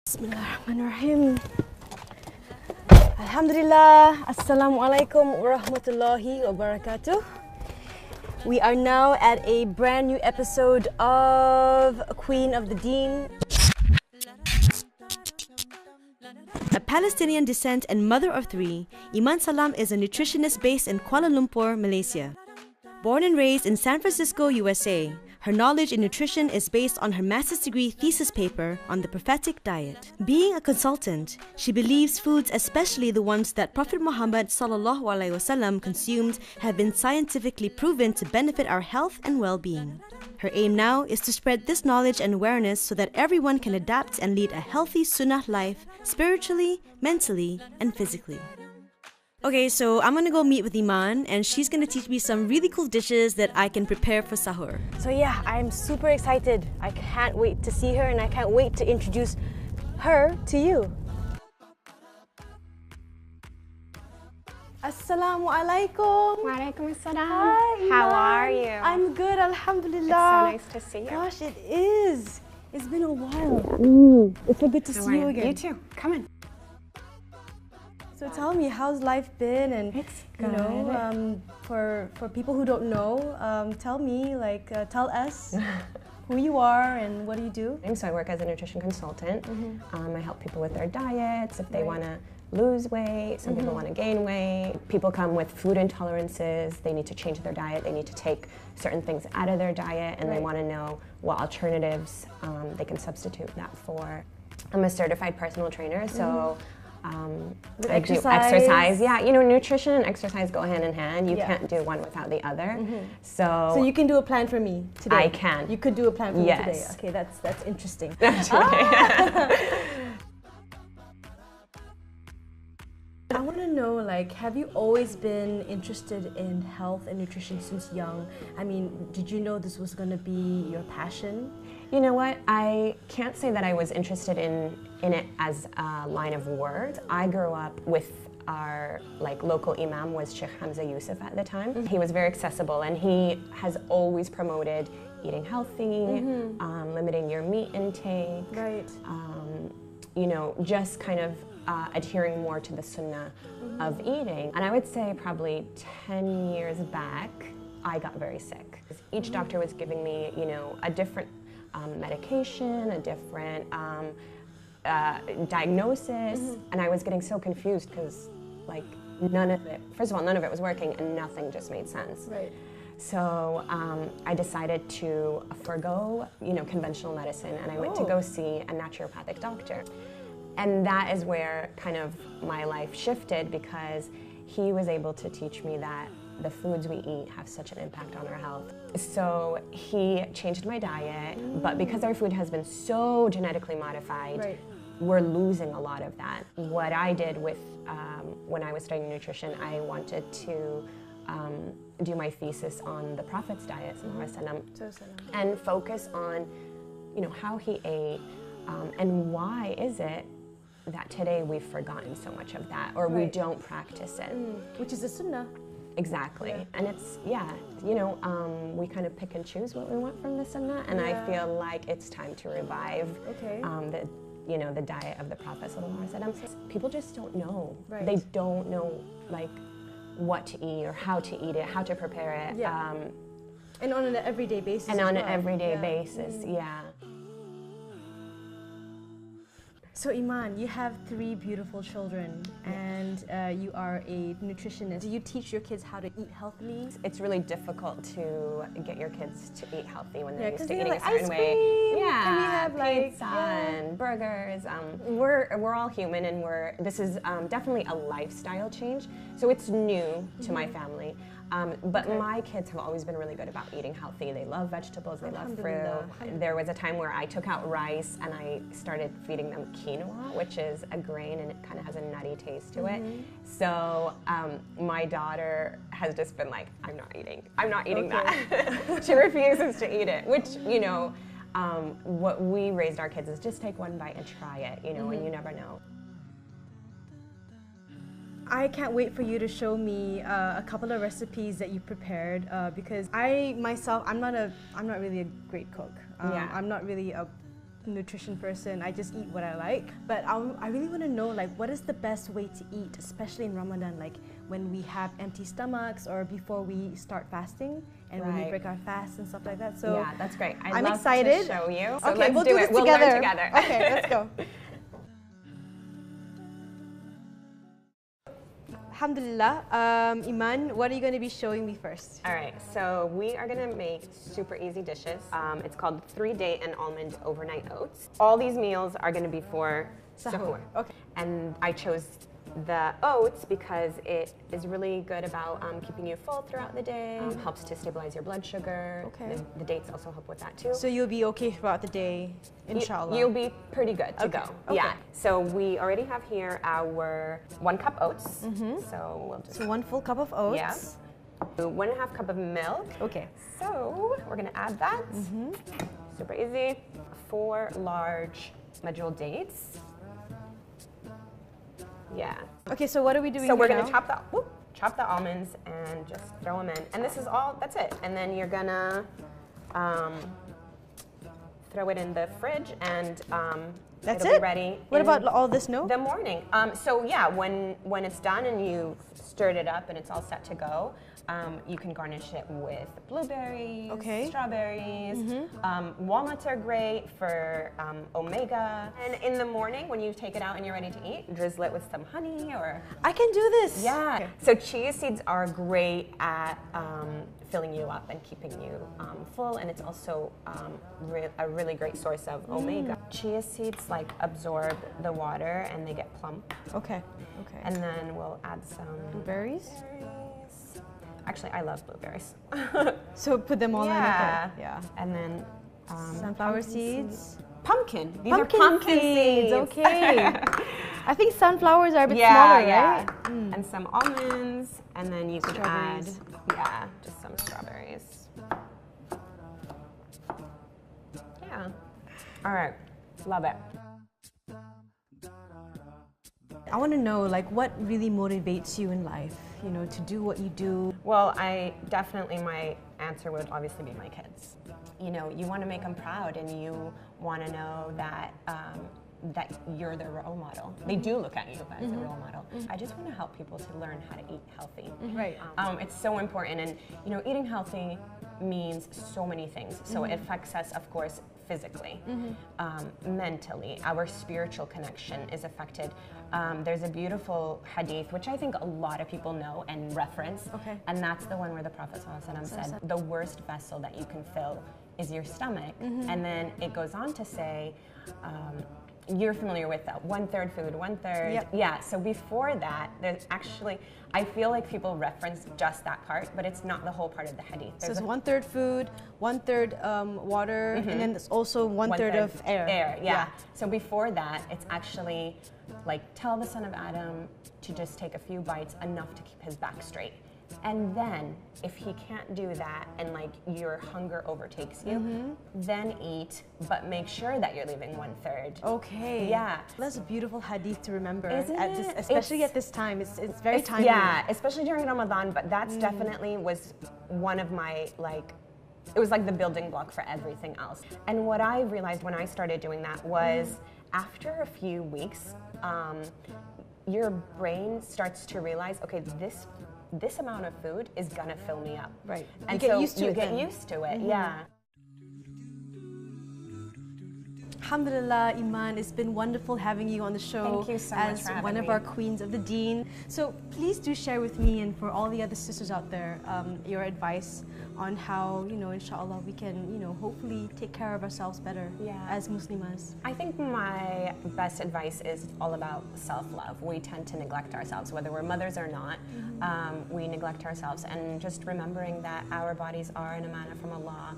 Bismillahirrahmanirrahim. Alhamdulillah. Assalamualaikum warahmatullahi wabarakatuh. We are now at a brand new episode of Queen of the Deen. A Palestinian descent and mother of three, Iman Salam is a nutritionist based in Kuala Lumpur, Malaysia. Born and raised in San Francisco, USA, her knowledge in nutrition is based on her master's degree thesis paper on the prophetic diet. Being a consultant, she believes foods, especially the ones that Prophet Muhammad ﷺ consumed, have been scientifically proven to benefit our health and well-being. Her aim now is to spread this knowledge and awareness so that everyone can adapt and lead a healthy sunnah life, spiritually, mentally, and physically. Okay, so I'm gonna go meet with Iman and she's gonna teach me some really cool dishes that I can prepare for sahur. So yeah, I'm super excited. I can't wait to see her and I can't wait to introduce her to you. Assalamu alaikum. Walaikum assalam. Hi, How Iman. are you? I'm good, alhamdulillah. It's so nice to see you. Gosh, it is. It's been a while. It's so good to see you again. You too. Come in. So tell me, how's life been? And It's you know, for people who don't know, tell me, tell us who you are and what do you do? So I work as a nutrition consultant. I help people with their diets, if they Right. want to lose weight, some people want to gain weight. People come with food intolerances, they need to change their diet, they need to take certain things out of their diet, and they Right. want to know what alternatives they can substitute that for. I'm a certified personal trainer, so With I do exercise. exercise. Yeah, you know, nutrition and exercise go hand in hand. You Yeah. can't do one without the other. So you can do a plan for me today. I can. You could do a plan for me Yes. today. Okay, that's interesting. I want to know, have you always been interested in health and nutrition since young? I mean, did you know this was going to be your passion? You know what? I can't say that I was interested in it as a line of work. I grew up with our local imam was Sheikh Hamza Yusuf at the time. He was very accessible and he has always promoted eating healthy, limiting your meat intake, Right. you know, just kind of adhering more to the sunnah of eating. And I would say probably 10 years back, I got very sick. Each doctor was giving me, you know, a different medication, a different diagnosis, and I was getting so confused because none of it, first of all, none of it was working and nothing just made sense. Right. So I decided to forego, you know, conventional medicine, and I went to go see a naturopathic doctor. And that is where kind of my life shifted because he was able to teach me that the foods we eat have such an impact on our health. So he changed my diet, but because our food has been so genetically modified, Right. we're losing a lot of that. What I did with, when I was studying nutrition, I wanted to do my thesis on the Prophet's diet, and focus on, you know, how he ate, and why is it that today we've forgotten so much of that, or we Right. don't practice it. Which is a sunnah. Exactly, and it's, yeah, you know, we kind of pick and choose what we want from the sunnah, and I feel like it's time to revive Okay. the, you know, the diet of the Prophet ﷺ. People just don't know. Right. They don't know what to eat or how to eat it, how to prepare it, Yeah. And on an everyday basis. and as on an well. everyday Yeah. basis. Yeah. So Iman, you have 3 beautiful children, and you are a nutritionist. Do you teach your kids how to eat healthily? It's really difficult to get your kids to eat healthy when they're 'cause used to they eating a like certain ice way. cream, Yeah, and we have pizza and burgers. We're all human, and this is definitely a lifestyle change. So it's new to my family. But my kids have always been really good about eating healthy. They love vegetables, they love fruit. Alhamdulillah. There was a time where I took out rice and I started feeding them quinoa, which is a grain and it kind of has a nutty taste to it. So my daughter has just been like, I'm not eating that. She refuses to eat it, which, you know, what we raised our kids is just take one bite and try it, you know, and you never know. I can't wait for you to show me a couple of recipes that you prepared because I myself, I'm not really a great cook. Yeah. I'm not really nutrition person. I just eat what I like. But I really want to know, like, what is the best way to eat, especially in Ramadan, like when we have empty stomachs or before we start fasting and when we break our fast and stuff like that. So yeah, that's great. I'm excited to show you. So okay, let's we'll do this it. We'll together. learn together. Okay, let's go. Alhamdulillah. Iman, what are you going to be showing me first? All right, so we are going to make super easy dishes. It's called 3-date and almond overnight oats. All these meals are going to be for sahur. Okay. And I chose the oats because it is really good about keeping you full throughout the day, helps to stabilize your blood sugar. Okay. The dates also help with that too. So you'll be okay throughout the day, inshallah. You'll be pretty good to go. Okay. Yeah. So we already have here our 1 cup oats. So we'll just. So 1 full cup of oats. Yeah. 1.5 cup of milk. Okay. So we're gonna add that. Super easy. 4 large medjool dates. Yeah. Okay, so what are we doing So we're now? gonna chop the almonds and just throw them in. And this is all, that's it. And then you're gonna throw it in the fridge and That's it'll it? be ready. What in about all this, no? the morning. So yeah, when it's done and you've stirred it up and it's all set to go, you can garnish it with blueberries, strawberries. Walnuts are great for omega. And in the morning, when you take it out and you're ready to eat, drizzle it with some honey or... I can do this. Yeah. Okay. So chia seeds are great at filling you up and keeping you full, and it's also a really great source of omega. Chia seeds like absorb the water and they get plump. Okay. Okay. And then we'll add some blueberries. Actually, I love blueberries. So put them all in. Yeah. Okay. Yeah. And then Sunflower seeds. Pumpkin. These Pumpkin are pumpkin seeds. seeds. Okay. I think sunflowers are a bit Yeah, smaller, yeah. right? And some almonds, and then you could add, Strawberries. just some strawberries. Yeah. All right. Love it. I want to know, like, what really motivates you in life, you know, to do what you do? Well, my answer would obviously be my kids. You know, you want to make them proud, and you want to know that that you're their role model. They do look at you as a role model. I just want to help people to learn how to eat healthy. Right. It's so important, and you know, eating healthy means so many things. So it affects us, of course, physically, mentally. Our spiritual connection is affected. There's a beautiful hadith, which I think a lot of people know and reference, and that's the one where the Prophet ﷺ said, the worst vessel that you can fill is your stomach. And then it goes on to say, you're familiar with that, 1/3 food, 1/3. Yep. Yeah, so before that, there's actually, I feel like people reference just that part, but it's not the whole part of the hadith. So it's 1/3 food, 1/3 water, and then there's also 1/3 of air. Yeah. So before that, it's actually like, tell the son of Adam to just take a few bites, enough to keep his back straight. And then, if he can't do that and like your hunger overtakes you, then eat, but make sure that you're leaving 1/3. Okay. Yeah. That's a beautiful hadith to remember. Isn't it? Especially at this time. It's very timely. Yeah, especially during Ramadan, but that's definitely was one of my, like, it was like the building block for everything else. And what I realized when I started doing that was after a few weeks, your brain starts to realize, okay, this amount of food is gonna fill me up. Right. And you get so used to you it get then. used to it, yeah. Alhamdulillah, Iman, it's been wonderful having you on the show. Thank you so much as for having one of me. our queens of the deen. So please do share with me and for all the other sisters out there your advice on how, you know, inshallah, we can, you know, hopefully take care of ourselves better as Muslimas. I think my best advice is all about self-love. We tend to neglect ourselves, whether we're mothers or not. We neglect ourselves, and just remembering that our bodies are an amanah from Allah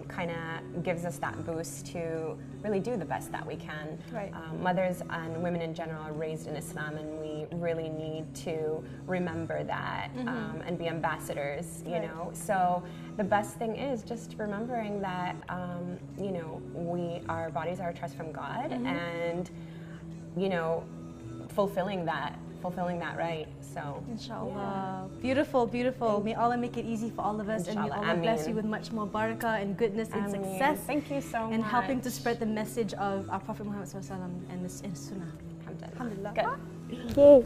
kind of gives us that boost to really do the best that we can. Right. Mothers and women in general are raised in Islam, and we really need to remember that and be ambassadors, you know. So the best thing is just remembering that, you know, our bodies are a trust from God, and, you know, fulfilling that right. So Inshallah. Beautiful, beautiful. May Allah make it easy for all of us, and may Inshallah. Allah bless Ameen. you with much more barakah and goodness and Ameen. success. Thank you so and much. helping to spread the message of our Prophet Muhammad SAW and the Sunnah. Alhamdulillah. Alhamdulillah. Good. Yay.